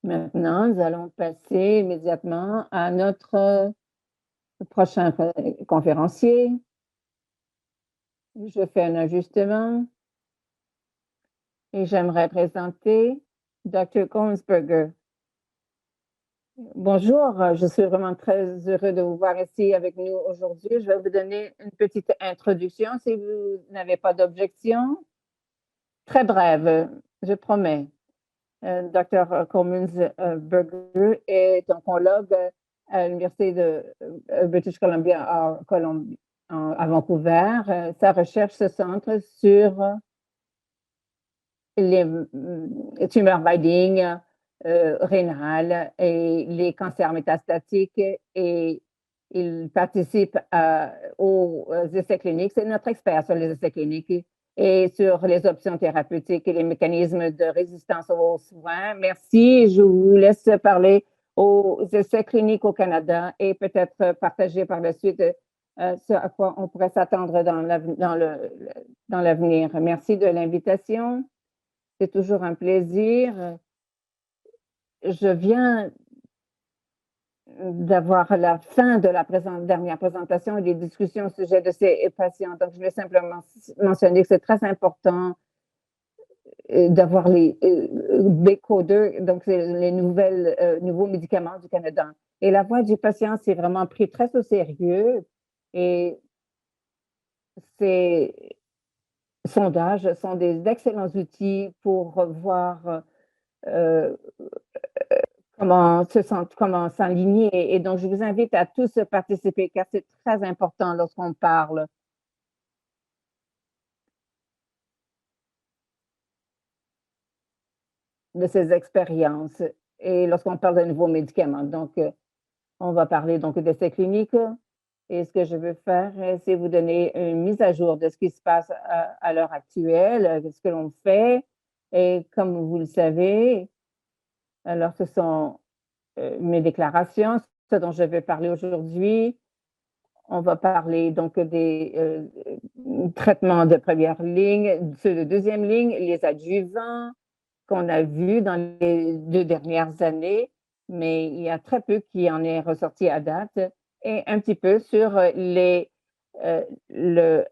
Maintenant, nous allons passer immédiatement à notre prochain conférencier. Je fais un ajustement et j'aimerais présenter Dr. Koensberger. Bonjour, je suis vraiment très heureux de vous voir ici avec nous aujourd'hui. Je vais vous donner une petite introduction si vous n'avez pas d'objection. Très brève, je promets. Dr. Koensberger est oncologue à l'Université de British Columbia à Vancouver. Sa recherche se centre sur les tumeurs Binding rénales et les cancers métastatiques et il participe aux essais cliniques. C'est notre expert sur les essais cliniques et sur les options thérapeutiques et les mécanismes de résistance aux soins. Merci. Je vous laisse parler aux essais cliniques au Canada et peut-être partager par la suite ce à quoi on pourrait s'attendre dans l'avenir. Merci de l'invitation. C'est toujours un plaisir. Je viens d'avoir la fin de la dernière présentation et des discussions au sujet de ces patients. Donc, je vais simplement mentionner que c'est très important d'avoir les B-coders, donc c'est les nouveaux médicaments du Canada. Et la voix du patient, c'est vraiment pris très au sérieux et ces sondages sont des excellents outils pour voir comment s'aligner. Et donc, je vous invite à tous participer car c'est très important lorsqu'on parle de ces expériences et lorsqu'on parle de nouveaux médicaments. Donc, on va parler donc d'essais cliniques. Et ce que je veux faire, c'est vous donner une mise à jour de ce qui se passe à l'heure actuelle, de ce que l'on fait. Et comme vous le savez, alors ce sont mes déclarations, ce dont je vais parler aujourd'hui. On va parler donc des traitements de première ligne, ceux de deuxième ligne, les adjuvants qu'on a vus dans les 2 dernières années, mais il y a très peu qui en est ressorti à date, et un petit peu sur le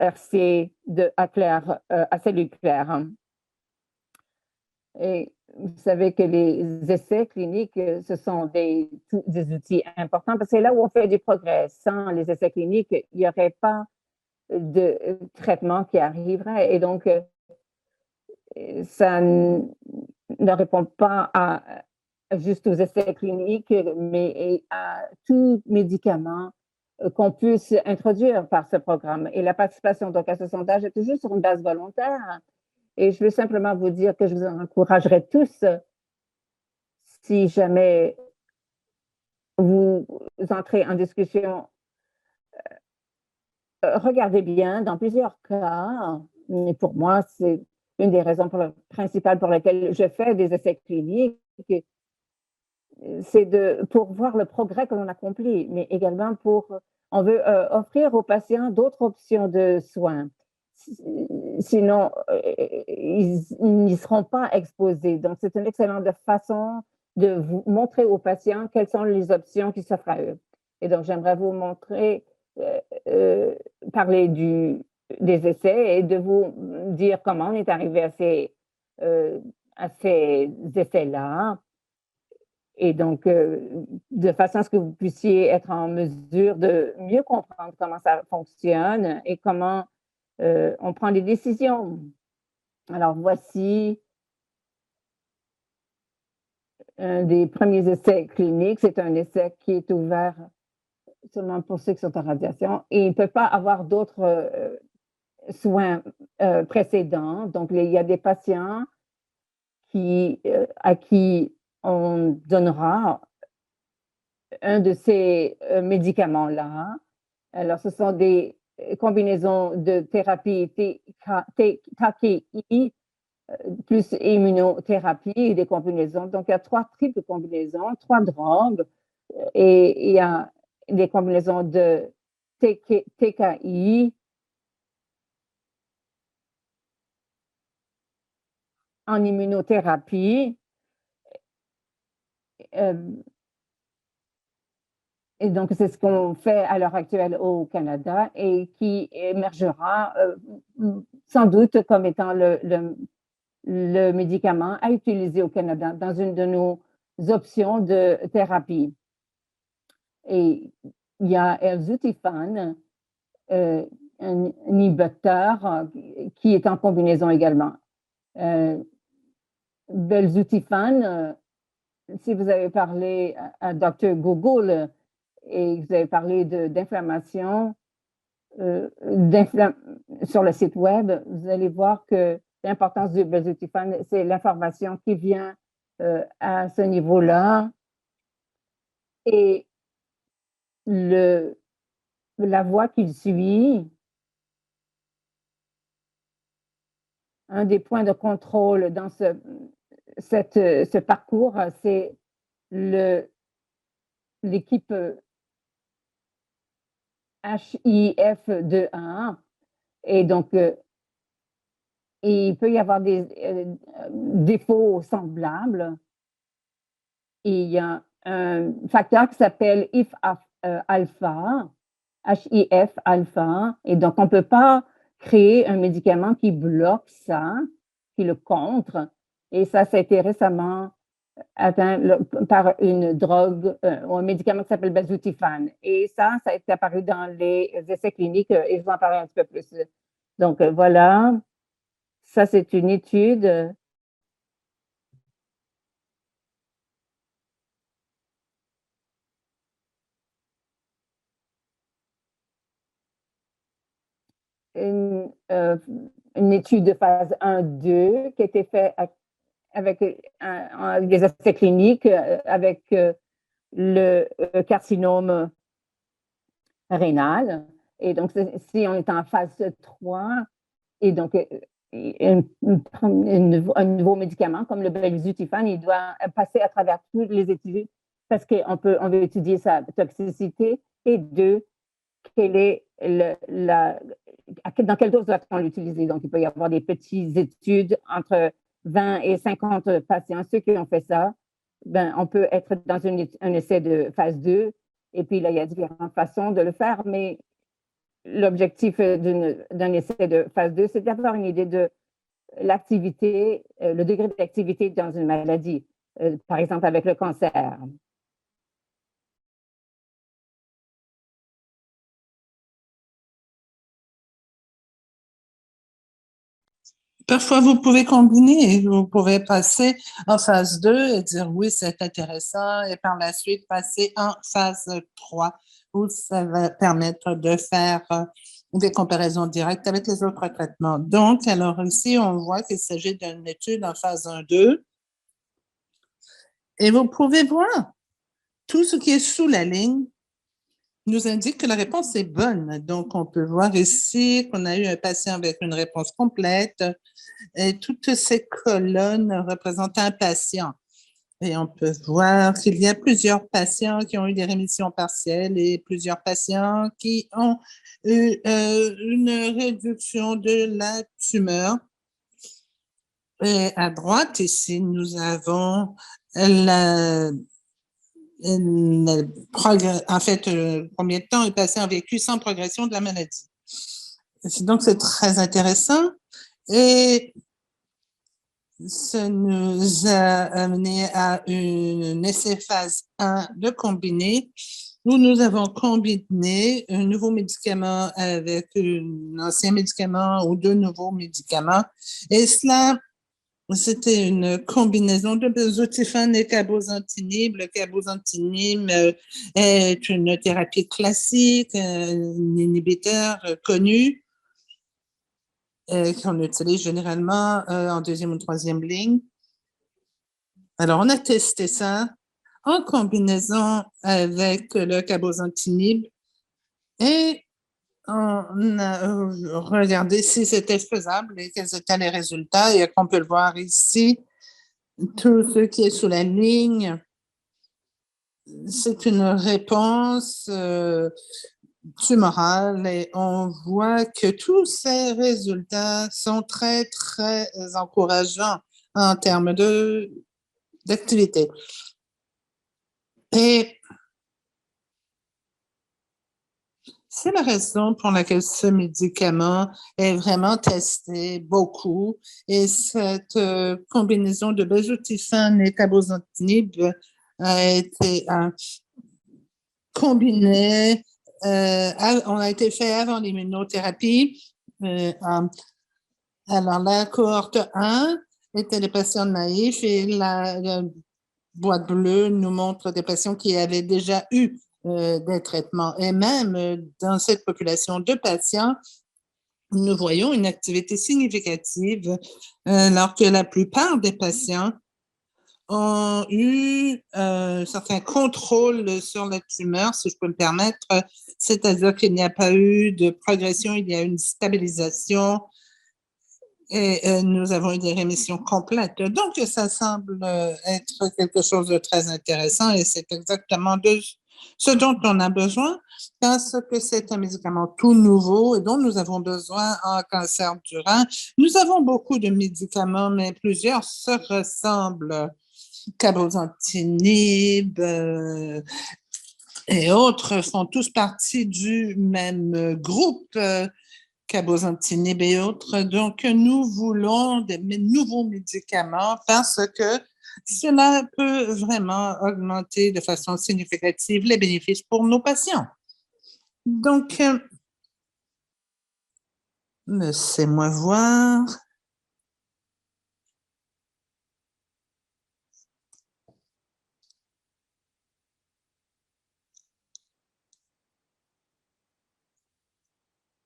RC à cellule claire. Et vous savez que les essais cliniques, ce sont des outils importants parce que c'est là où on fait du progrès. Sans les essais cliniques, il n'y aurait pas de traitement qui arriverait. Et donc, ça ne répond pas juste aux essais cliniques, mais à tout médicament qu'on puisse introduire par ce programme. Et la participation donc à ce sondage est toujours sur une base volontaire. Et je veux simplement vous dire que je vous encouragerai tous, si jamais vous entrez en discussion, regardez bien, dans plusieurs cas, mais pour moi, c'est une des raisons principales pour lesquelles je fais des essais cliniques, c'est pour voir le progrès que l'on accomplit, mais également on veut offrir aux patients d'autres options de soins. Sinon, ils n'y seront pas exposés. Donc, c'est une excellente façon de vous montrer aux patients quelles sont les options qui s'offrent à eux. Et donc, j'aimerais vous montrer, euh, euh, parler des essais et de vous dire comment on est arrivé à ces essais-là. Et donc, de façon à ce que vous puissiez être en mesure de mieux comprendre comment ça fonctionne et comment on prend des décisions. Alors, voici un des premiers essais cliniques. C'est un essai qui est ouvert seulement pour ceux qui sont en radiation et il ne peut pas avoir d'autres soins précédents. Donc, il y a des patients à qui on donnera un de ces médicaments-là. Alors, ce sont des combinaisons de thérapie TKI plus immunothérapie et des combinaisons. Donc, il y a 3 triples combinaisons, 3 drogues et il y a des combinaisons de TKI en immunothérapie et donc, c'est ce qu'on fait à l'heure actuelle au Canada et qui émergera sans doute comme étant le médicament à utiliser au Canada dans une de nos options de thérapie. Et il y a Elzutifan, un inhibiteur qui est en combinaison également. Belzutifan, si vous avez parlé à Dr. Google et vous avez parlé d'inflammation sur le site web, vous allez voir que l'importance du Belzutifan, c'est l'information qui vient à ce niveau-là. Et la voie qu'il suit, un des points de contrôle dans ce parcours, c'est l'équipe HIF2A. Et donc, il peut y avoir des défauts semblables. Et il y a un facteur qui s'appelle HIF-alpha, HIF-alpha. Et donc, on ne peut pas créer un médicament qui bloque ça, qui le contre. Et ça a été récemment atteint par une drogue ou un médicament qui s'appelle Belzutifan. Et ça a été apparu dans les essais cliniques et je vais en parler un petit peu plus. Donc, voilà. Ça, c'est une étude. Une étude de phase 1-2 qui a été faite avec des essais cliniques avec le carcinome rénal. Et donc, si on est en phase 3, et donc un nouveau médicament comme le Belzutifan, il doit passer à travers toutes les études parce qu'on veut étudier sa toxicité et deux, dans quelle dose doit-on l'utiliser? Donc, il peut y avoir des petites études entre 20 et 50 patients. Ceux qui ont fait ça, ben, on peut être dans un essai de phase 2 et puis là, il y a différentes façons de le faire, mais l'objectif d'un essai de phase 2, c'est d'avoir une idée de l'activité, le degré d'activité dans une maladie, par exemple avec le cancer. Parfois, vous pouvez combiner et vous pouvez passer en phase 2 et dire oui, c'est intéressant et par la suite passer en phase 3 où ça va permettre de faire des comparaisons directes avec les autres traitements. Donc, alors ici, on voit qu'il s'agit d'une étude en phase 1-2 et vous pouvez voir tout ce qui est sous la ligne nous indique que la réponse est bonne. Donc, on peut voir ici qu'on a eu un patient avec une réponse complète et toutes ces colonnes représentent un patient. Et on peut voir qu'il y a plusieurs patients qui ont eu des rémissions partielles et plusieurs patients qui ont eu une réduction de la tumeur. Et à droite, ici, nous avons en fait, combien de temps un patient a vécu sans progression de la maladie. Donc, c'est très intéressant. Et ça nous a amené à un essai phase 1 de combiné, où nous avons combiné un nouveau médicament avec un ancien médicament ou deux nouveaux médicaments. Et cela, c'était une combinaison de Belzutifan et cabozantinib. Le cabozantinib est une thérapie classique, un inhibiteur connu qu'on utilise généralement en deuxième ou troisième ligne. Alors, on a testé ça en combinaison avec le cabozantinib et on a regardé si c'était faisable et quels étaient les résultats. Et on peut le voir ici, tout ce qui est sous la ligne, c'est une réponse tumorale et on voit que tous ces résultats sont très, très encourageants en termes d'activité. Et c'est la raison pour laquelle ce médicament est vraiment testé beaucoup. Et cette combinaison de bezotifane et cabozantinib a été combinée, on a été fait avant l'immunothérapie. Alors, la cohorte 1 était les patients naïfs et la boîte bleue nous montre des patients qui avaient déjà eu des traitements. Et même dans cette population de patients, nous voyons une activité significative alors que la plupart des patients ont eu certains contrôles sur la tumeur, si je peux me permettre, c'est-à-dire qu'il n'y a pas eu de progression, il y a une stabilisation et nous avons eu des rémissions complètes. Donc, ça semble être quelque chose de très intéressant et c'est exactement de ce dont on a besoin parce que c'est un médicament tout nouveau et dont nous avons besoin en cancer du rein. Nous avons beaucoup de médicaments, mais plusieurs se ressemblent. Cabozantinib et autres font tous partie du même groupe. Cabozantinib et autres. Donc, nous voulons des nouveaux médicaments parce que cela peut vraiment augmenter de façon significative les bénéfices pour nos patients. Donc, laissez-moi voir.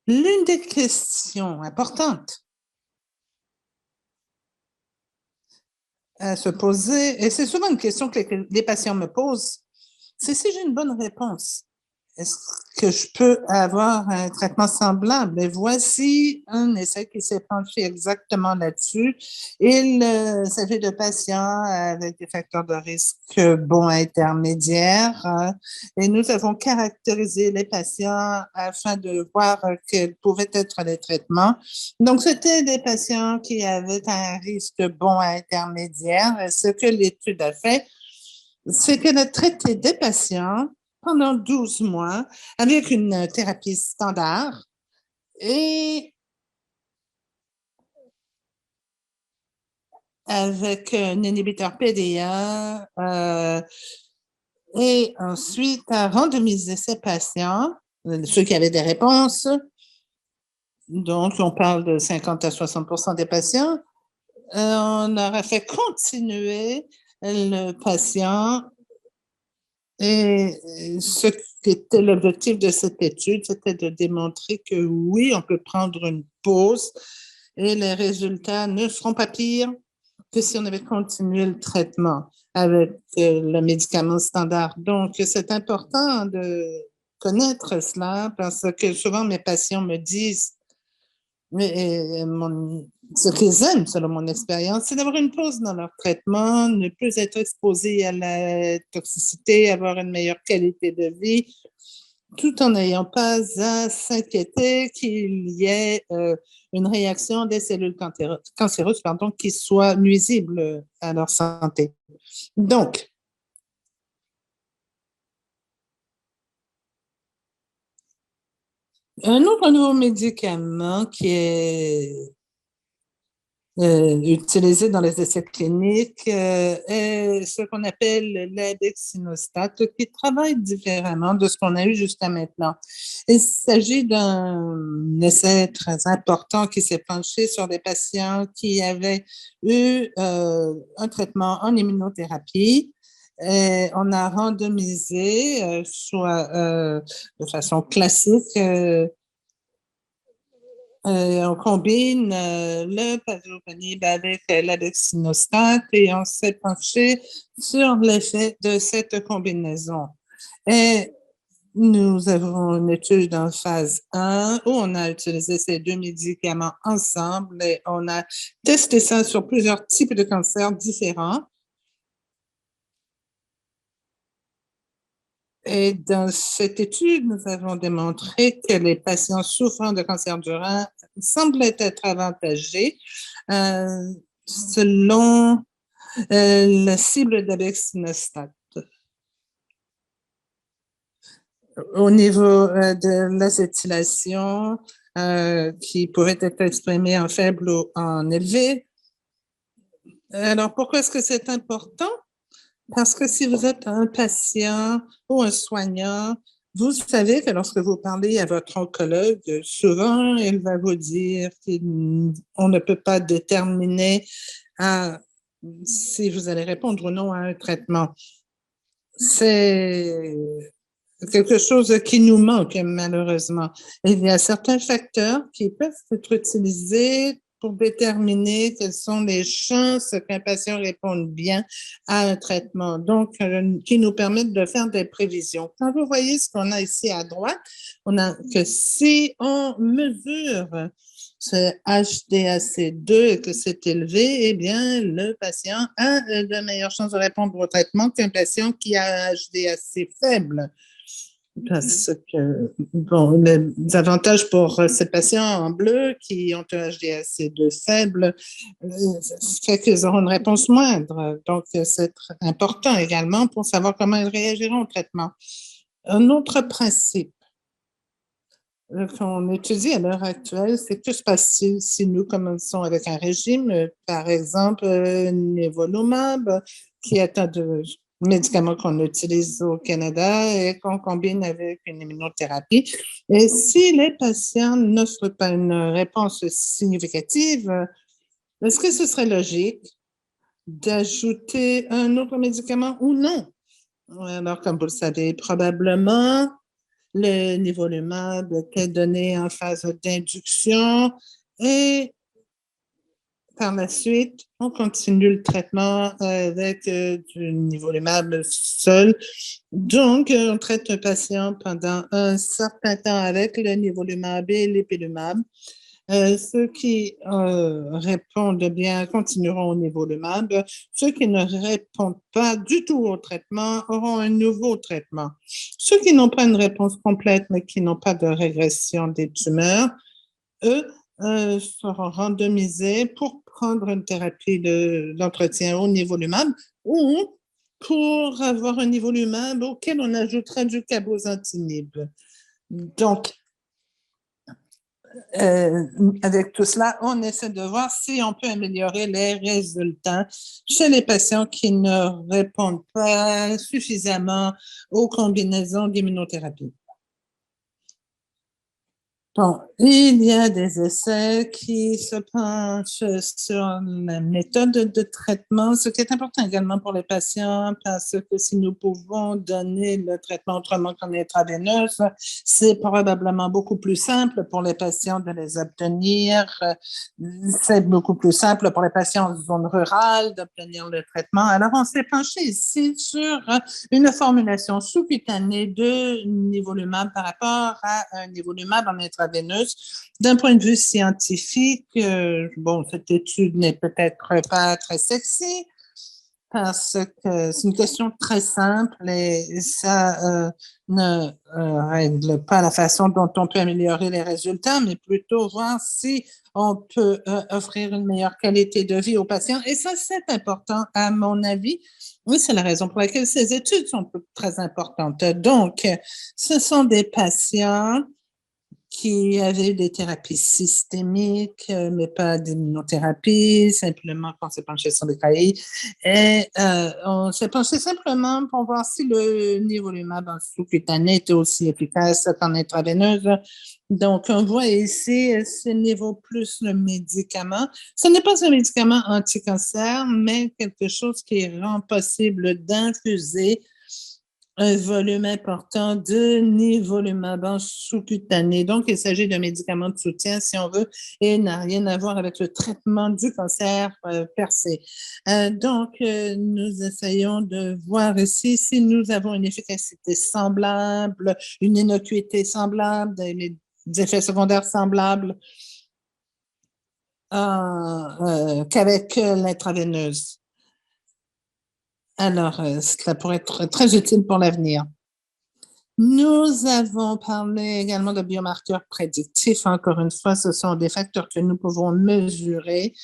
L'une des questions importantes à se poser, et c'est souvent une question que les patients me posent, c'est si j'ai une bonne réponse. Est-ce que je peux avoir un traitement semblable? Et voici un essai qui s'est penché exactement là-dessus. Il s'agit de patients avec des facteurs de risque bons à intermédiaires. Et nous avons caractérisé les patients afin de voir quels pouvaient être les traitements. Donc, c'était des patients qui avaient un risque bon à intermédiaire. Et ce que l'étude a fait, c'est qu'elle a traité des patients pendant 12 mois avec une thérapie standard et avec un inhibiteur PDA et ensuite a randomisé ces patients, ceux qui avaient des réponses, donc on parle de 50 à 60% des patients, on aurait fait continuer le patient et ce qui était l'objectif de cette étude, c'était de démontrer que oui, on peut prendre une pause et les résultats ne seront pas pires que si on avait continué le traitement avec le médicament standard. Donc, c'est important de connaître cela parce que souvent mes patients me disent, mais ce qu'ils aiment, selon mon expérience, c'est d'avoir une pause dans leur traitement, ne plus être exposé à la toxicité, avoir une meilleure qualité de vie, tout en n'ayant pas à s'inquiéter qu'il y ait une réaction des cellules cancéreuses qui soit nuisible à leur santé. Donc, un autre nouveau médicament qui est utilisé dans les essais cliniques est ce qu'on appelle l'abexcinostat, qui travaille différemment de ce qu'on a eu jusqu'à maintenant. Il s'agit d'un essai très important qui s'est penché sur des patients qui avaient eu un traitement en immunothérapie. Et on a randomisé, soit de façon classique, on combine le pazopanib avec l'abexcinostat et on s'est penché sur l'effet de cette combinaison. Et nous avons une étude en phase 1 où on a utilisé ces deux médicaments ensemble et on a testé ça sur plusieurs types de cancers différents. Et dans cette étude, nous avons démontré que les patients souffrant de cancer du rein semblaient être avantagés selon la cible d'abexcinostat. au niveau de l'acétylation qui pourrait être exprimée en faible ou en élevé. Alors, pourquoi est-ce que c'est important? Parce que si vous êtes un patient ou un soignant, vous savez que lorsque vous parlez à votre oncologue, souvent, il va vous dire qu'on ne peut pas déterminer si vous allez répondre ou non à un traitement. C'est quelque chose qui nous manque, malheureusement. Il y a certains facteurs qui peuvent être utilisés pour déterminer quelles sont les chances qu'un patient réponde bien à un traitement, donc qui nous permettent de faire des prévisions. Quand vous voyez ce qu'on a ici à droite, on a que si on mesure ce HDAC2 et que c'est élevé, eh bien, le patient a de meilleures chances de répondre au traitement qu'un patient qui a un HDAC faible. Parce que, bon, les avantages pour ces patients en bleu qui ont un HDAC2 faible fait qu'ils auront une réponse moindre. Donc, c'est important également pour savoir comment ils réagiront au traitement. Un autre principe qu'on étudie à l'heure actuelle, c'est que se passe-t-il si nous commençons avec un régime, par exemple, nivolumab, qui est un médicament qu'on utilise au Canada et qu'on combine avec une immunothérapie. Et si les patients n'offrent pas une réponse significative, est-ce que ce serait logique d'ajouter un autre médicament ou non? Alors, comme vous le savez, probablement, le nivolumab était donné en phase d'induction et par la suite, on continue le traitement avec du nivolumab seul. Donc, on traite un patient pendant un certain temps avec le nivolumab et l'ipilimumab. Ceux qui répondent bien continueront au nivolumab. Ceux qui ne répondent pas du tout au traitement auront un nouveau traitement. Ceux qui n'ont pas une réponse complète, mais qui n'ont pas de régression des tumeurs, eux seront randomisés pour prendre une thérapie d'entretien au nivolumab ou pour avoir un nivolumab auquel on ajoutera du cabozantinib. Donc, avec tout cela, on essaie de voir si on peut améliorer les résultats chez les patients qui ne répondent pas suffisamment aux combinaisons d'immunothérapie. Bon, il y a des essais qui se penchent sur la méthode de traitement, ce qui est important également pour les patients parce que si nous pouvons donner le traitement autrement qu'en intraveineuse, c'est probablement beaucoup plus simple pour les patients de les obtenir. C'est beaucoup plus simple pour les patients en zone rurale d'obtenir le traitement. Alors, on s'est penché ici sur une formulation sous-cutanée de nivolumab par rapport à un nivolumab en intraveineuse. D'un point de vue scientifique, bon, cette étude n'est peut-être pas très sexy parce que c'est une question très simple et ça ne règle pas la façon dont on peut améliorer les résultats, mais plutôt voir si on peut offrir une meilleure qualité de vie aux patients. Et ça, c'est important à mon avis. Oui, c'est la raison pour laquelle ces études sont très importantes. Donc, ce sont des patients qui avaient des thérapies systémiques, mais pas d'immunothérapie, simplement qu'on s'est penché sur des cahiers. Et on s'est penché simplement pour voir si le nivolumab en sous-cutané était aussi efficace qu'en intraveineuse. Donc, on voit ici ce niveau plus le médicament. Ce n'est pas un médicament anti-cancer, mais quelque chose qui rend possible d'infuser un volume important de nivolumab en sous-cutané. Donc, il s'agit d'un médicament de soutien, si on veut, et n'a rien à voir avec le traitement du cancer per se. Donc, nous essayons de voir ici si nous avons une efficacité semblable, une innocuité semblable, des effets secondaires semblables qu'avec l'intraveineuse. Alors, cela pourrait être très utile pour l'avenir. Nous avons parlé également de biomarqueurs prédictifs. Encore une fois, ce sont des facteurs que nous pouvons mesurer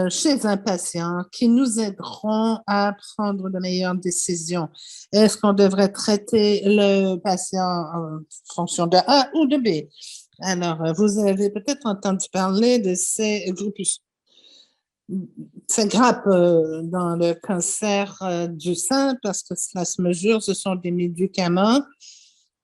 chez un patient qui nous aideront à prendre de meilleures décisions. Est-ce qu'on devrait traiter le patient en fonction de A ou de B? Alors, vous avez peut-être entendu parler de ces grappes dans le cancer du sein parce que cela se mesure, ce sont des médicaments.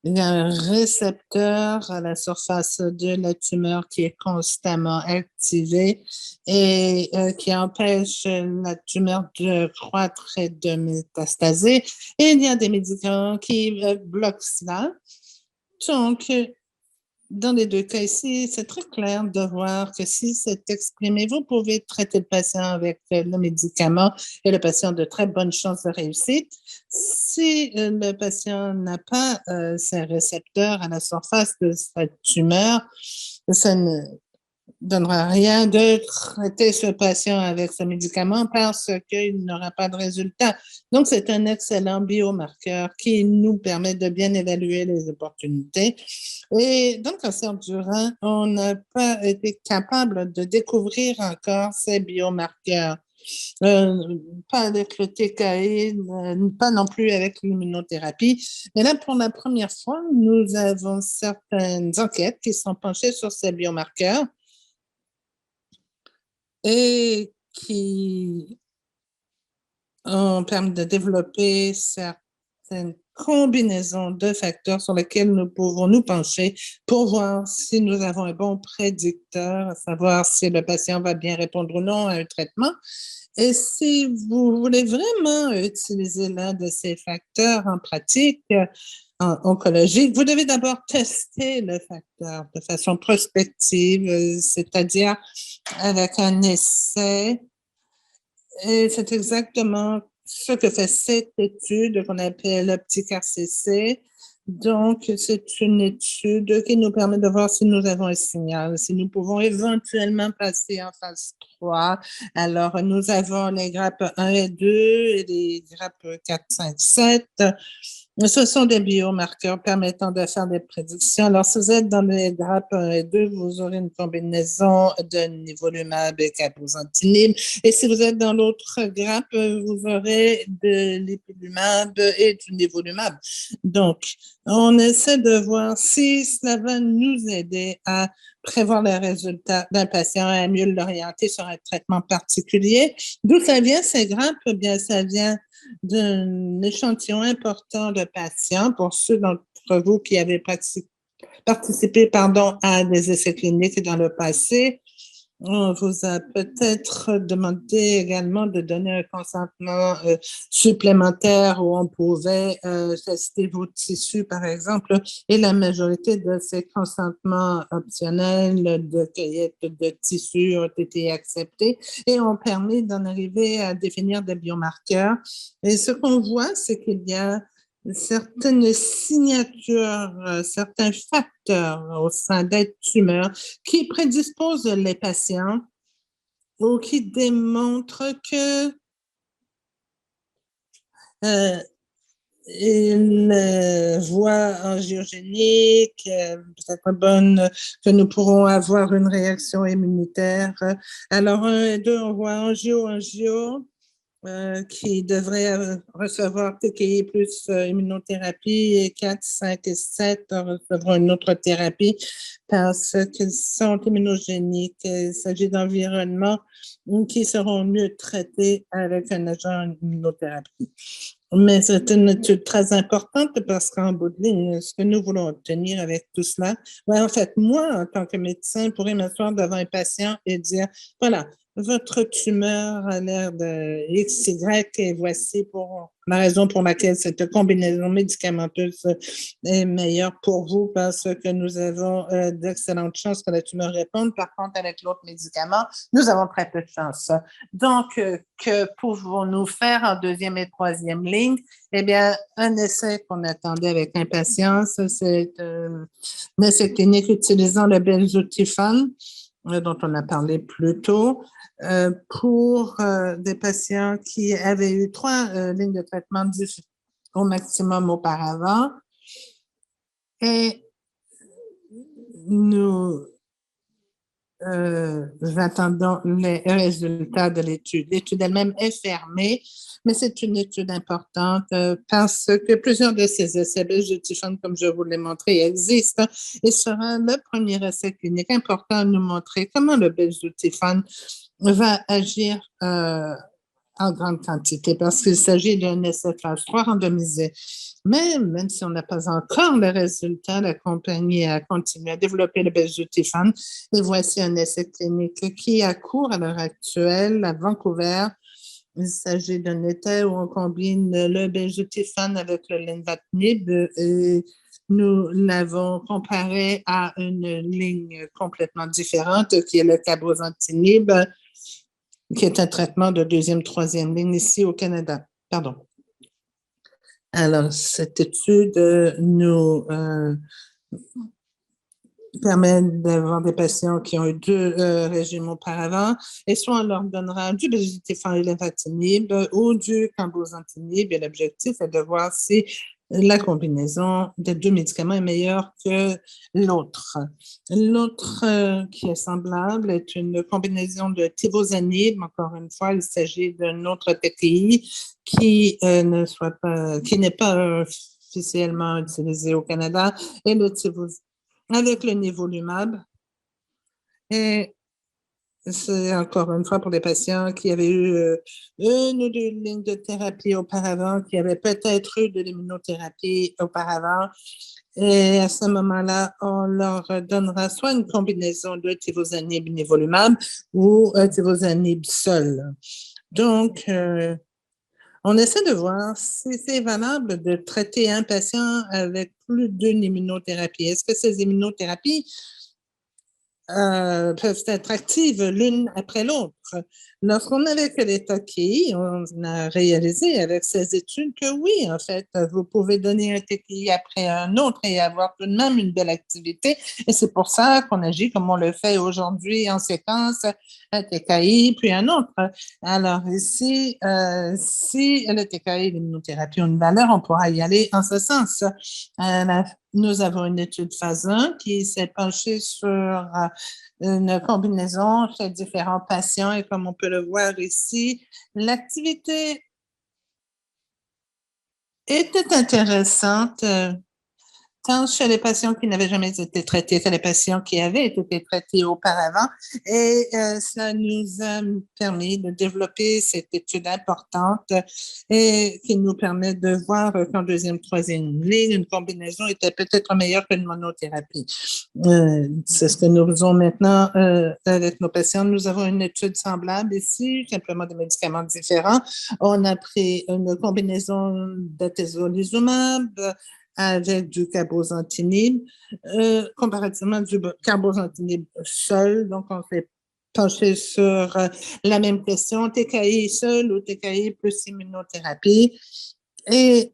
Il y a un récepteur à la surface de la tumeur qui est constamment activé et qui empêche la tumeur de croître et de métastaser. Et il y a des médicaments qui bloquent cela. Donc, dans les deux cas ici, c'est très clair de voir que si c'est exprimé, vous pouvez traiter le patient avec le médicament et le patient a de très bonnes chances de réussite. Si le patient n'a pas ses récepteurs à la surface de sa tumeur, ça ne donnera rien de traiter ce patient avec ce médicament parce qu'il n'aura pas de résultat. Donc, c'est un excellent biomarqueur qui nous permet de bien évaluer les opportunités. Et dans le cancer du rein, on n'a pas été capable de découvrir encore ces biomarqueurs. Pas avec le TKI, pas non plus avec l'immunothérapie. Mais là, pour la première fois, nous avons certaines enquêtes qui sont penchées sur ces biomarqueurs et qui ont permis de développer certaines combinaisons de facteurs sur lesquels nous pouvons nous pencher pour voir si nous avons un bon prédicteur, à savoir si le patient va bien répondre ou non à un traitement. Et si vous voulez vraiment utiliser l'un de ces facteurs en pratique oncologique, vous devez d'abord tester le facteur de façon prospective, c'est-à-dire avec un essai. Et c'est exactement ce que fait cette étude qu'on appelle l'optique RCC. Donc, c'est une étude qui nous permet de voir si nous avons un signal, si nous pouvons éventuellement passer en phase 3. Alors, nous avons les grappes 1 et 2 et les grappes 4, 5, 7. Ce sont des biomarqueurs permettant de faire des prédictions. Alors, si vous êtes dans les grappes 1 et 2, vous aurez une combinaison de nivolumab et cabozantinib. Et si vous êtes dans l'autre grappe, vous aurez de l'ipilimumab et du nivolumab. Donc, on essaie de voir si cela va nous aider à prévoir les résultats d'un patient et à mieux l'orienter sur un traitement particulier. D'où ça vient, ces grappes? Eh bien, ça vient d'un échantillon important de patients. Pour ceux d'entre vous qui avaient participé à des essais cliniques dans le passé, on vous a peut-être demandé également de donner un consentement supplémentaire où on pouvait tester vos tissus, par exemple, et la majorité de ces consentements optionnels de cueillette de tissus ont été acceptés et ont permis d'en arriver à définir des biomarqueurs. Et ce qu'on voit, c'est qu'il y a certaines signatures, certains facteurs au sein des tumeurs qui prédisposent les patients ou qui démontrent que une voie angiogénique, peut-être bonne, que nous pourrons avoir une réaction immunitaire. Alors, 1 et 2, on voit angio, qui devrait recevoir TKI plus immunothérapie et 4, 5 et 7 recevront une autre thérapie parce qu'ils sont immunogéniques. Il s'agit d'environnements qui seront mieux traités avec un agent immunothérapie. Mais c'est une étude très importante parce qu'en bout de ligne, ce que nous voulons obtenir avec tout cela, en fait, moi, en tant que médecin, pourrais m'asseoir devant un patient et dire, voilà, votre tumeur a l'air de XY et voici pour la raison pour laquelle cette combinaison médicamenteuse est meilleure pour vous parce que nous avons d'excellentes chances que la tumeur réponde. Par contre, avec l'autre médicament, nous avons très peu de chance. Donc, que pouvons-nous faire en deuxième et troisième ligne? Eh bien, un essai qu'on attendait avec impatience, c'est un essai clinique utilisant le belzutifan, dont on a parlé plus tôt, pour des patients qui avaient eu 3 lignes de traitement au maximum auparavant. Et nous attendons les résultats de l'étude. L'étude elle-même est fermée, mais c'est une étude importante parce que plusieurs de ces essais belzutifan, comme je vous l'ai montré, existent et sera le premier essai clinique important à nous montrer comment le belzutifan va agir en grande quantité parce qu'il s'agit d'un essai phase 3 randomisé. Mais même si on n'a pas encore les résultats, la compagnie a continué à développer le belzutifan et voici un essai clinique qui a cours à l'heure actuelle à Vancouver. Il s'agit d'un essai où on combine le belzutifan avec le lenvatinib et nous l'avons comparé à une ligne complètement différente qui est le cabozantinib, qui est un traitement de deuxième, troisième ligne ici au Canada. Pardon. Alors, cette étude nous permet d'avoir des patients qui ont eu deux régimes auparavant et soit on leur donnera du belzutifan et lenvatinib ou du cabozantinib et l'objectif est de voir si la combinaison des deux médicaments est meilleure que l'autre. L'autre qui est semblable est une combinaison de tivozanib. Encore une fois, il s'agit d'un autre TKI qui n'est pas officiellement utilisé au Canada et le tivozanib avec le nivolumab. Et c'est encore une fois pour les patients qui avaient eu une ou deux lignes de thérapie auparavant, qui avaient peut-être eu de l'immunothérapie auparavant. Et à ce moment-là, on leur donnera soit une combinaison de tivozanib et nivolumab ou tivozanib seul. Donc, on essaie de voir si c'est valable de traiter un patient avec plus d'une immunothérapie. Est-ce que ces immunothérapies peuvent être actives l'une après l'autre? Lorsqu'on avait que les TKI, on a réalisé avec ces études que oui, en fait, vous pouvez donner un TKI après un autre et avoir tout de même une belle activité. Et c'est pour ça qu'on agit comme on le fait aujourd'hui en séquence, un TKI puis un autre. Alors ici, si le TKI et l'immunothérapie ont une valeur, on pourra y aller en ce sens. Nous avons une étude phase 1 qui s'est penchée sur une combinaison chez différents patients et comme on peut le voir ici, l'activité était intéressante tant chez les patients qui n'avaient jamais été traités que les patients qui avaient été traités auparavant. Et ça nous a permis de développer cette étude importante et qui nous permet de voir qu'en deuxième, troisième ligne, une combinaison était peut-être meilleure qu'une monothérapie. C'est ce que nous faisons maintenant avec nos patients. Nous avons une étude semblable ici, simplement des médicaments différents. On a pris une combinaison d'atezolizumab avec du cabozantinib, comparativement du cabozantinib seul. Donc, on s'est penché sur la même question, TKI seul ou TKI plus immunothérapie. Et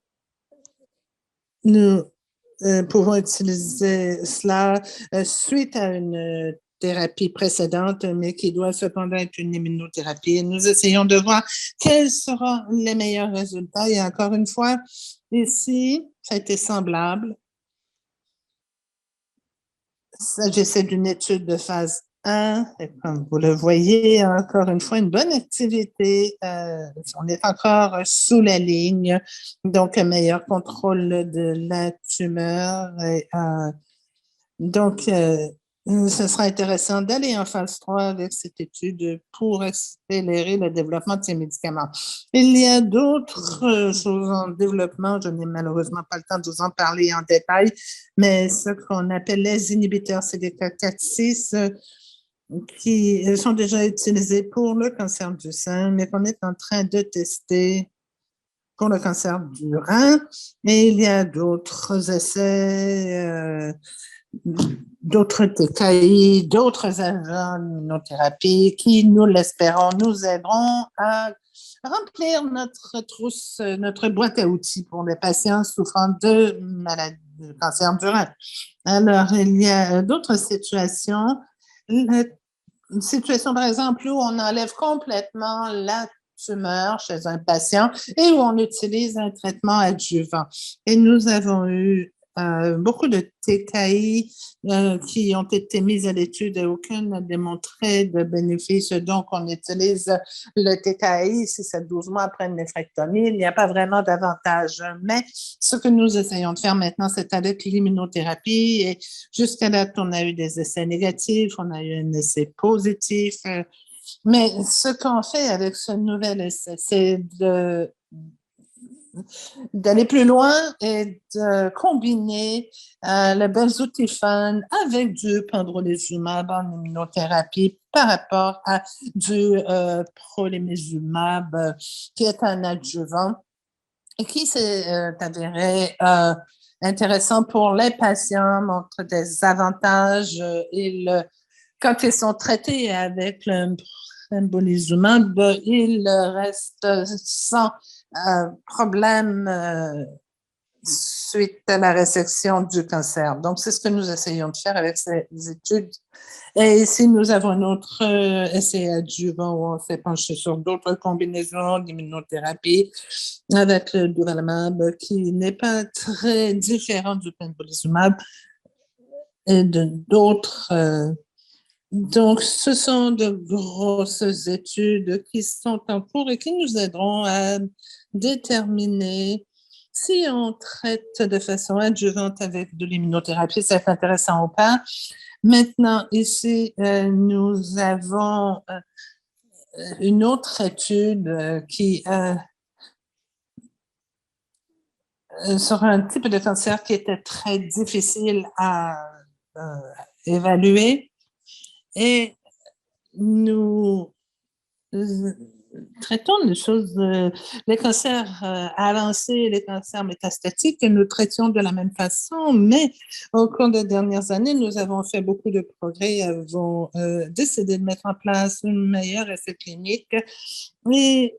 nous pouvons utiliser cela suite à une thérapie précédente, mais qui doit cependant être une immunothérapie. Nous essayons de voir quels seront les meilleurs résultats. Et encore une fois, ici, ça a été semblable. S'agissait d'une étude de phase 1, et comme vous le voyez, encore une fois, une bonne activité. On est encore sous la ligne, donc un meilleur contrôle de la tumeur. Et, donc, ce sera intéressant d'aller en phase 3 avec cette étude pour accélérer le développement de ces médicaments. Il y a d'autres choses en développement, je n'ai malheureusement pas le temps de vous en parler en détail, mais ce qu'on appelle les inhibiteurs CDK4/6 qui sont déjà utilisés pour le cancer du sein, mais qu'on est en train de tester pour le cancer du rein. Et il y a d'autres essais d'autres TKI, d'autres agents d'immunothérapie qui, nous l'espérons, nous aideront à remplir notre trousse, notre boîte à outils pour les patients souffrant de maladies de cancer du rein. Alors, il y a d'autres situations. Une situation, par exemple, où on enlève complètement la tumeur chez un patient et où on utilise un traitement adjuvant. Et nous avons eu beaucoup de TKI qui ont été mises à l'étude et aucune n'a démontré de bénéfice. Donc, on utilise le TKI si c'est 12 mois après une néphrectomie. Il n'y a pas vraiment d'avantage. Mais ce que nous essayons de faire maintenant, c'est avec l'immunothérapie. Et jusqu'à date, on a eu des essais négatifs, on a eu un essai positif. Mais ce qu'on fait avec ce nouvel essai, c'est d'aller plus loin et de combiner le belzutifan avec du pembrolizumab en immunothérapie par rapport à du prolimizumab qui est un adjuvant et qui s'est avéré intéressant pour les patients, montre des avantages quand ils sont traités avec le pembrolizumab, ils restent sans problème suite à la résection du cancer. Donc, c'est ce que nous essayons de faire avec ces études. Et ici, nous avons un autre essai adjuvant où on s'est penché sur d'autres combinaisons d'immunothérapie avec le durvalumab qui n'est pas très différent du pembrolizumab et d'autres. Donc, ce sont de grosses études qui sont en cours et qui nous aideront à déterminer si on traite de façon adjuvante avec de l'immunothérapie, c'est intéressant ou pas. Maintenant, ici, nous avons une autre étude qui sur un type de cancer qui était très difficile à évaluer. Et nous traitons les choses, les cancers avancés, les cancers métastatiques, et nous traitions de la même façon, mais au cours des dernières années, nous avons fait beaucoup de progrès, avons décidé de mettre en place une meilleure essai clinique. Et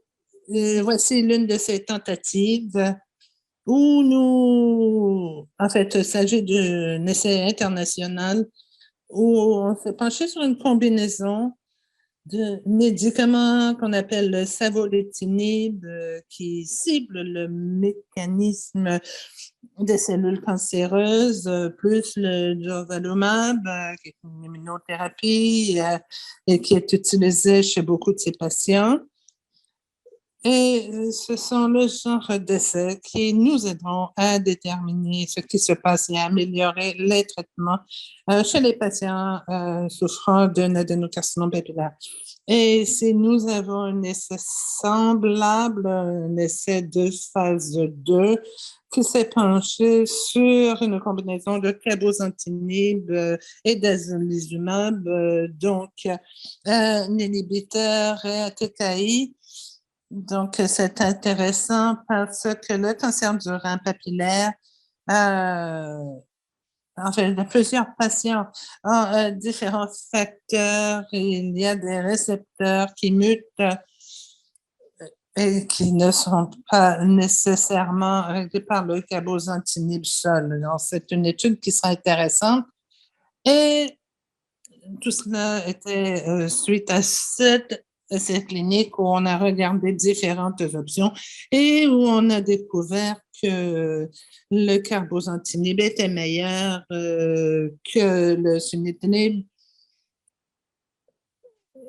voici l'une de ces tentatives où en fait, il s'agit d'un essai international où on s'est penché sur une combinaison de médicaments qu'on appelle le savolitinib, qui cible le mécanisme des cellules cancéreuses, plus le durvalumab, qui est une immunothérapie et qui est utilisée chez beaucoup de ces patients. Et ce sont le genre d'essais qui nous aideront à déterminer ce qui se passe et à améliorer les traitements chez les patients souffrant d'un adénocarcinome papillaire. Et si nous avons un essai semblable, un essai de phase 2, qui s'est penché sur une combinaison de cabozantinib et d'azolizumab, donc un inhibiteur TKI. Donc, c'est intéressant parce que le cancer du rein papillaire, en fait, plusieurs patients ont différents facteurs. Il y a des récepteurs qui mutent et qui ne sont pas nécessairement réglés par le cabozantinib seul. Donc, c'est une étude qui sera intéressante. Et tout cela était suite à cette essai clinique où on a regardé différentes options et où on a découvert que le cabozantinib était meilleur que le sunitinib.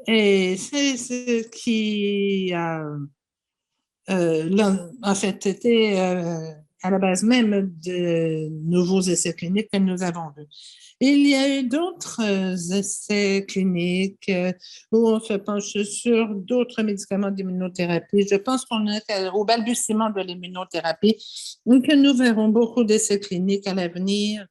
Et c'est ce qui a en fait été à la base même de nouveaux essais cliniques que nous avons vus. Il y a eu d'autres essais cliniques où on se penche sur d'autres médicaments d'immunothérapie. Je pense qu'on est au balbutiement de l'immunothérapie, que nous verrons beaucoup d'essais cliniques à l'avenir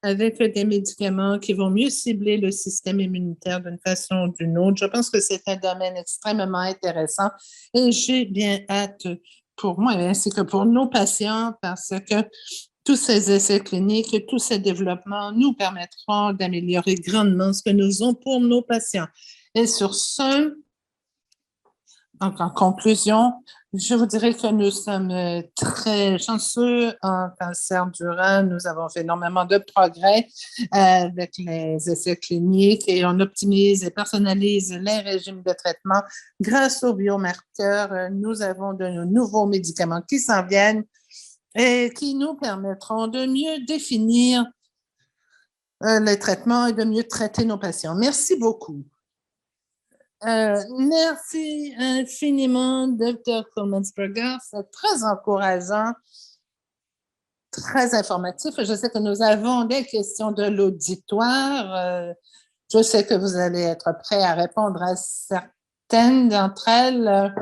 avec des médicaments qui vont mieux cibler le système immunitaire d'une façon ou d'une autre. Je pense que c'est un domaine extrêmement intéressant et j'ai bien hâte pour moi ainsi que pour nos patients parce que tous ces essais cliniques et tous ces développements nous permettront d'améliorer grandement ce que nous faisons pour nos patients. Et sur ce, donc en conclusion, je vous dirais que nous sommes très chanceux en cancer du rein. Nous avons fait énormément de progrès avec les essais cliniques et on optimise et personnalise les régimes de traitement grâce aux biomarqueurs. Nous avons de nouveaux médicaments qui s'en viennent. et qui nous permettront de mieux définir les traitements et de mieux traiter nos patients. Merci beaucoup. Merci infiniment, Dr. Coleman-Sprugger. C'est très encourageant, très informatif. Je sais que nous avons des questions de l'auditoire. Je sais que vous allez être prêt à répondre à certaines d'entre elles.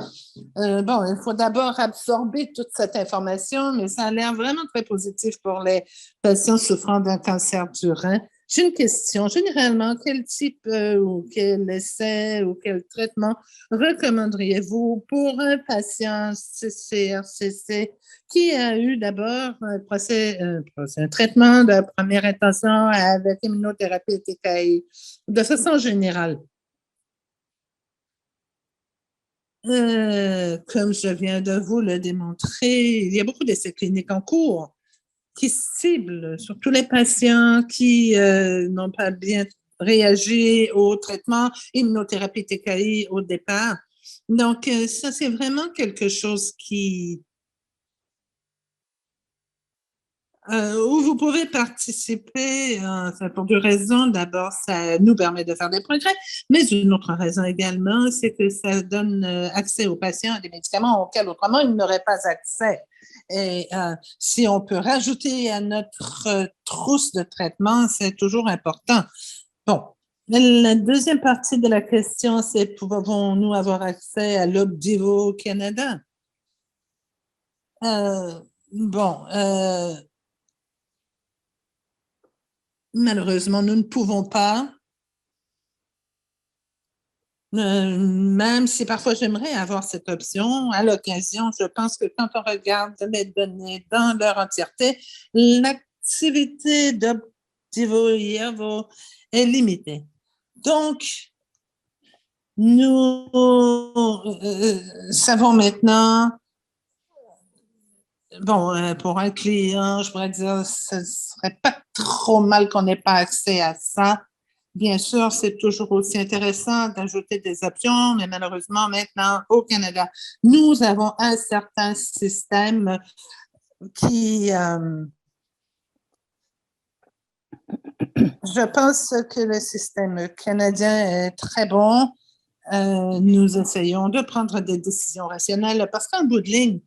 Bon, il faut d'abord absorber toute cette information, mais ça a l'air vraiment très positif pour les patients souffrant d'un cancer du rein. J'ai une question. Généralement, quel type ou quel essai ou quel traitement recommanderiez-vous pour un patient CCRCC qui a eu d'abord un traitement de première intention avec immunothérapie et TKI, de façon générale? Comme je viens de vous le démontrer, il y a beaucoup d'essais cliniques en cours qui ciblent surtout les patients qui n'ont pas bien réagi au traitement immunothérapie TKI au départ. Donc, ça, c'est vraiment quelque chose où vous pouvez participer pour deux raisons. D'abord, ça nous permet de faire des progrès, mais une autre raison également, c'est que ça donne accès aux patients à des médicaments auxquels autrement ils n'auraient pas accès. Et si on peut rajouter à notre trousse de traitement, c'est toujours important. Bon, la deuxième partie de la question, c'est pouvons-nous avoir accès à l'Opdivo au Canada? Bon, malheureusement, nous ne pouvons pas. Même si parfois j'aimerais avoir cette option, à l'occasion, je pense que quand on regarde les données dans leur entièreté, l'activité d'Opdivo est limitée. Donc, nous savons maintenant, bon, pour un client, je pourrais dire, ce ne serait pas trop mal qu'on n'ait pas accès à ça. Bien sûr, c'est toujours aussi intéressant d'ajouter des options, mais malheureusement, maintenant, au Canada, nous avons un certain système qui, je pense que le système canadien est très bon. Nous essayons de prendre des décisions rationnelles parce qu'en bout de ligne,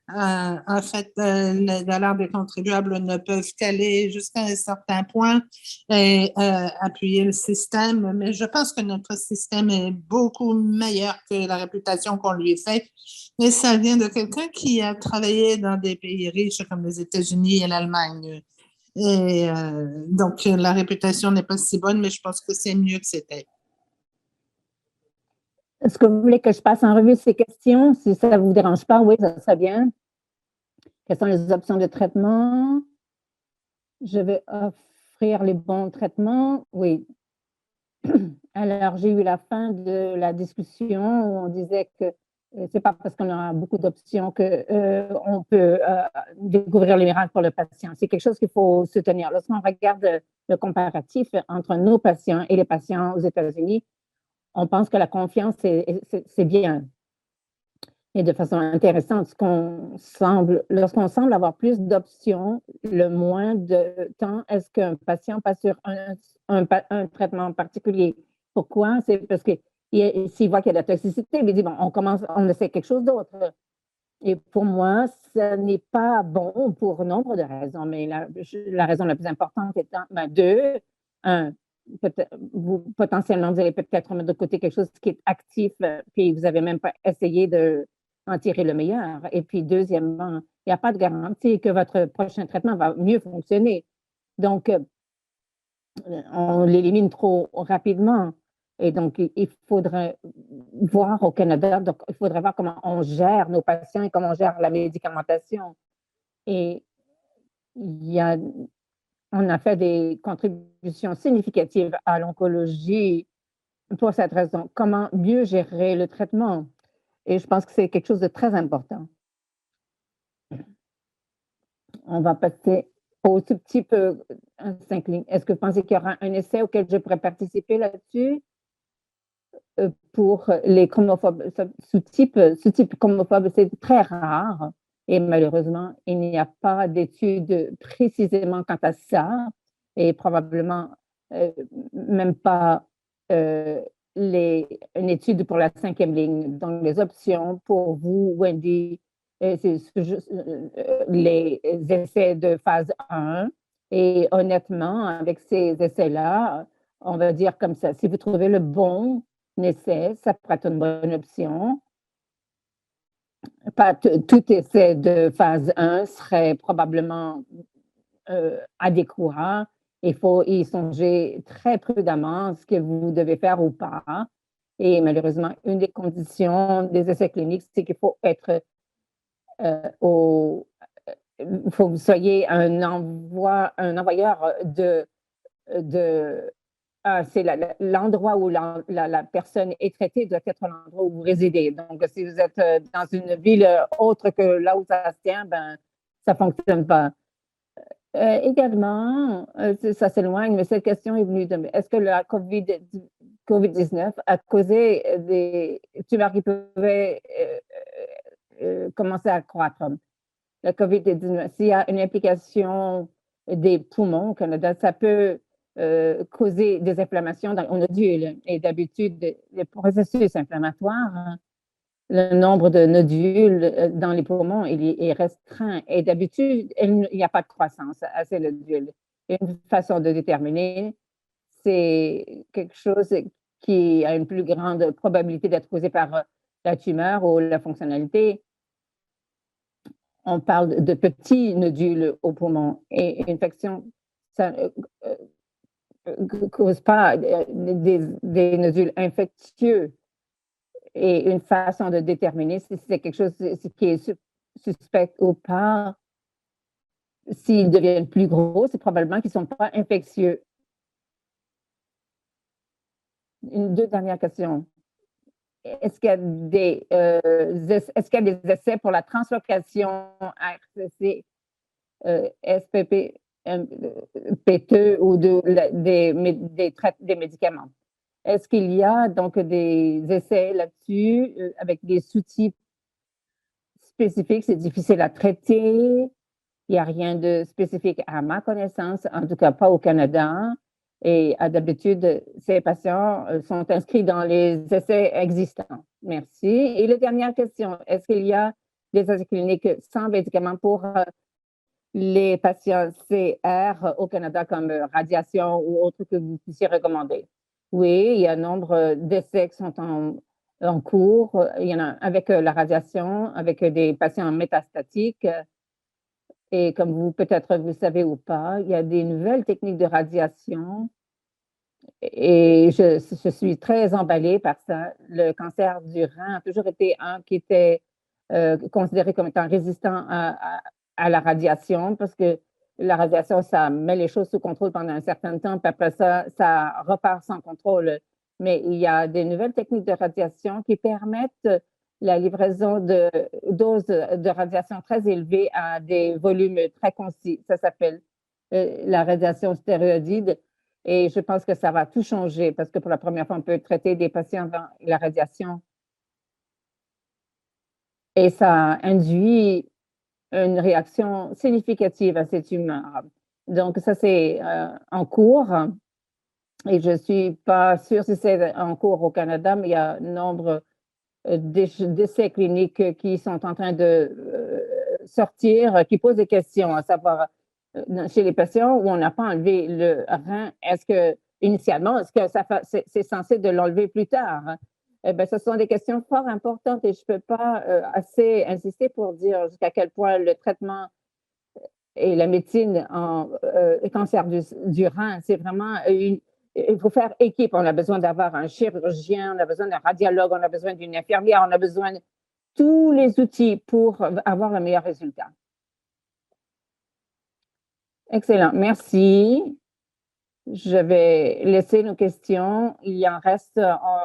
en fait, les dollars des contribuables ne peuvent qu'aller jusqu'à un certain point et appuyer le système, mais je pense que notre système est beaucoup meilleur que la réputation qu'on lui fait. Et ça vient de quelqu'un qui a travaillé dans des pays riches comme les États-Unis et l'Allemagne. Et donc, la réputation n'est pas si bonne, mais je pense que c'est mieux que c'était. Est-ce que vous voulez que je passe en revue ces questions? Si ça ne vous dérange pas, oui, ça serait bien. Quelles sont les options de traitement? Je vais offrir les bons traitements. Oui. Alors, j'ai eu la fin de la discussion où on disait que c'est pas parce qu'on a beaucoup d'options qu'on peut découvrir les miracles pour le patient. C'est quelque chose qu'il faut soutenir. Lorsqu'on regarde le comparatif entre nos patients et les patients aux États-Unis, on pense que la confiance, c'est bien. Et de façon intéressante, lorsqu'on semble avoir plus d'options, le moins de temps est-ce qu'un patient passe sur un traitement particulier. Pourquoi? C'est parce que s'il voit qu'il y a de la toxicité, il dit, bon, on essaie quelque chose d'autre. Et pour moi, ce n'est pas bon pour nombre de raisons, mais la raison la plus importante étant, potentiellement, vous allez peut-être mettre de côté quelque chose qui est actif, puis vous n'avez même pas essayé d'en tirer le meilleur. Et puis, deuxièmement, il n'y a pas de garantie que votre prochain traitement va mieux fonctionner. Donc, on l'élimine trop rapidement. Et donc, il faudrait voir au Canada, donc il faudrait voir comment on gère nos patients et comment on gère la médicamentation. Et on a fait des contributions significatives à l'oncologie pour cette raison. Comment mieux gérer le traitement? Et je pense que c'est quelque chose de très important. On va passer au subtype 5 lignes. Est-ce que vous pensez qu'il y aura un essai auquel je pourrais participer là-dessus? Pour les chromophobes, sous-type chromophobes, c'est très rare. Et malheureusement, il n'y a pas d'études précisément quant à ça et probablement même pas une étude pour la 5e ligne. Donc, les options pour vous, Wendy, c'est les essais de phase 1. Et honnêtement, avec ces essais-là, on va dire comme ça, si vous trouvez le bon essai, ça pourrait être une bonne option. Pas tout essai de phase 1 serait probablement adéquat. Il faut y songer très prudemment ce que vous devez faire ou pas. Et malheureusement, une des conditions des essais cliniques, c'est qu'il faut être il faut que vous soyez un envoyeur de c'est l'endroit où la personne est traitée doit être l'endroit où vous résidez. Donc, si vous êtes dans une ville autre que là où ça se tient, ben, ça ne fonctionne pas. Également, ça s'éloigne, mais cette question est venue de est-ce que la COVID-19 a causé des tumeurs qui pouvaient commencer à croître? La COVID-19, s'il y a une implication des poumons au Canada, ça peut causer des inflammations dans les nodules. Et d'habitude, le processus inflammatoire, le nombre de nodules dans les poumons est restreint. Et d'habitude, il n'y a pas de croissance à ces nodules. Une façon de déterminer, c'est quelque chose qui a une plus grande probabilité d'être causé par la tumeur ou la fonctionnalité. On parle de petits nodules au poumon et une infection, ça ne cause pas des nodules infectieux. Et une façon de déterminer si c'est quelque chose qui est suspect ou pas, s'ils deviennent plus gros, c'est probablement qu'ils ne sont pas infectieux. Deux dernières questions. Est-ce qu'il y a des essais pour la translocation RCC, SPP, PT ou des médicaments? Est-ce qu'il y a donc des essais là-dessus avec des sous-types spécifiques? C'est difficile à traiter. Il n'y a rien de spécifique à ma connaissance, en tout cas pas au Canada. Et d'habitude, ces patients sont inscrits dans les essais existants. Merci. Et la dernière question, est-ce qu'il y a des essais cliniques sans médicaments pour les patients CR au Canada comme radiation ou autre que vous puissiez recommander? Oui, il y a un nombre d'essais qui sont en cours. Il y en a avec la radiation, avec des patients métastatiques. Et comme vous, peut-être vous savez ou pas, il y a des nouvelles techniques de radiation et je suis très emballée par ça. Le cancer du rein a toujours été un qui était considéré comme étant résistant à la radiation parce que la radiation, ça met les choses sous contrôle pendant un certain temps, puis après ça, ça repart sans contrôle. Mais il y a des nouvelles techniques de radiation qui permettent la livraison de doses de radiation très élevées à des volumes très concis. Ça s'appelle la radiation stéroïdide. Et je pense que ça va tout changer parce que pour la première fois, on peut traiter des patients dans la radiation. Et ça induit une réaction significative à ces tumeurs. Donc, ça, c'est en cours. Et je ne suis pas sûre si c'est en cours au Canada, mais il y a un nombre d'essais cliniques qui sont en train de sortir, qui posent des questions, à savoir chez les patients où on n'a pas enlevé le rein, est-ce que initialement, est-ce que c'est censé de l'enlever plus tard? Eh bien, ce sont des questions fort importantes et je ne peux pas assez insister pour dire jusqu'à quel point le traitement et la médecine en cancer du rein, c'est vraiment il faut faire équipe. On a besoin d'avoir un chirurgien, on a besoin d'un radiologue, on a besoin d'une infirmière, on a besoin de tous les outils pour avoir le meilleur résultat. Excellent, merci. Je vais laisser nos questions. Il en reste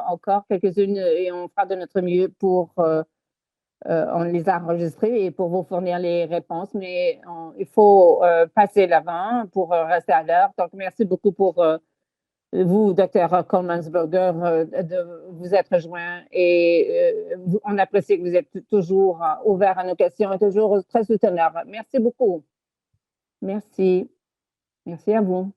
encore quelques-unes et on fera de notre mieux pour on les a enregistrées et pour vous fournir les réponses, mais il faut passer l'avant pour rester à l'heure. Donc, merci beaucoup pour vous, Dr. Coleman-Berger, de vous être rejoint et on apprécie que vous êtes toujours ouvert à nos questions et toujours très soutenable. Merci beaucoup. Merci. Merci à vous.